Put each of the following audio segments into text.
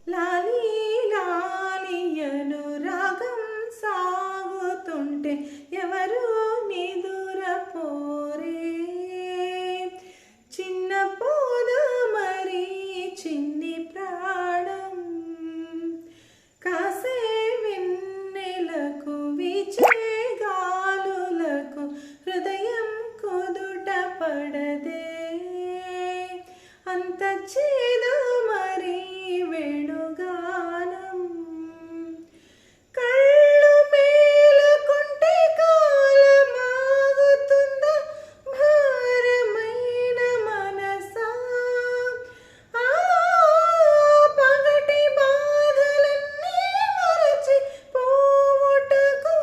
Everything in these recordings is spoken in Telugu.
లాలి లాలియను రాగం సాగుతుంటే ఎవరు నిదురపోరే. చిన్న పోద మరి చిన్ని ప్రాణం కాసే వెన్నెలకు వీచే గాలులకు హృదయం కుదుట పడదే. అంత చేద మరి వేణుగానం కళ్ళు మేలుకుంటే కాలమాగుతుందా భారమైన మనసా. పగటి బాధలన్నీ మరచి పోవుటకు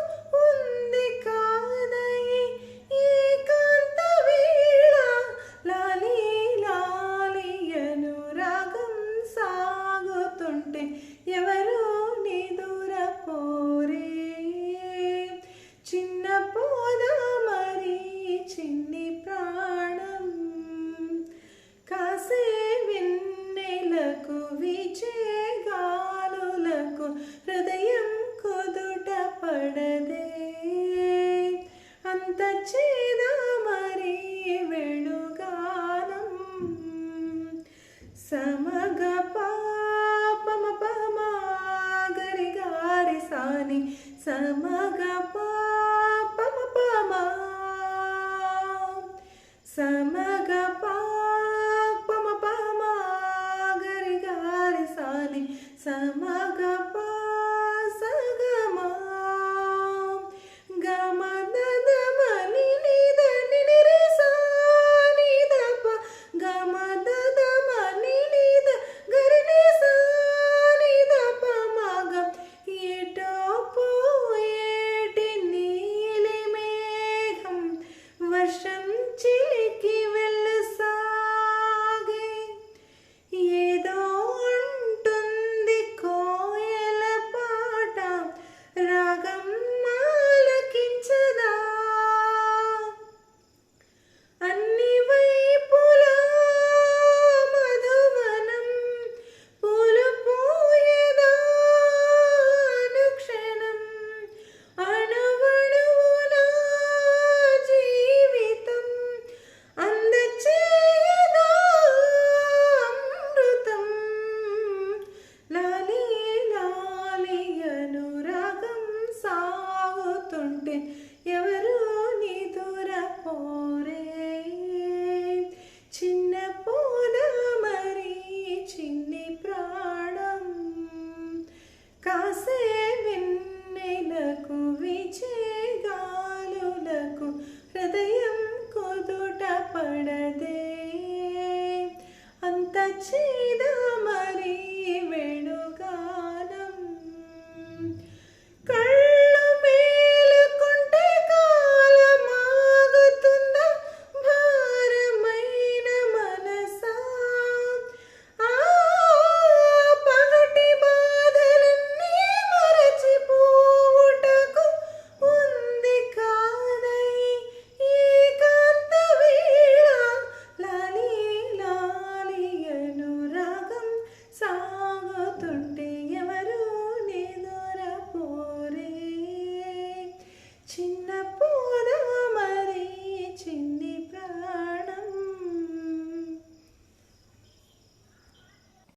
ఉంది కాదయి ఏకాంత వేళ. లాలి లాలియను రాగం సాగుతుంటే ఎవరు నిదురపోరే. చిన్న పోద మరి చిన్ని ప్రాణం కాసే వెన్నెలకు వీచే గాలులకు హృదయం కుదుట పడదే. అంత చేద మరి వేణుగానం సమగ పాపమ పమా గరి గారి సాని సమగ పాపమ పమా సమగ పాపమ పమా గరి గారి సాని సమగ పా సగమా గమ దద మని నిద నిరి సా నిద ప గమ దద మని నిద గరి ని సా నిద ప మగ ఎటో పోయేటి నీలి మేఘం వర్షం చిలికి వెళ్ళసాగే. ఏదో అంటుంది కోయల పాట రాగం ఆలకించదా. అన్ని వైపులా మధువనం పూలు పూయదా అనుక్షణం. అణువణువునా జీవితం అందచేయదా అమృతం. లాలి లాలియను రాగం సాగుతుంటే ఎవరు నిదురపోరే. చిన్న పోద మరి చిన్ని ప్రాణం కాసే వెన్నెలకు వీచే గాలులకు హృదయం కుదుట పడదే. అంత చేద మరి వేణుగానం కళ్ళు మేలుకుంటే కాలమాగుతుందా భారమైన మనసా. పగటి బాధలన్నీ మరచి పోవుటకు ఉంది కాదయి ఏకాంత వేళ. లాలి లాలియను రాగం సా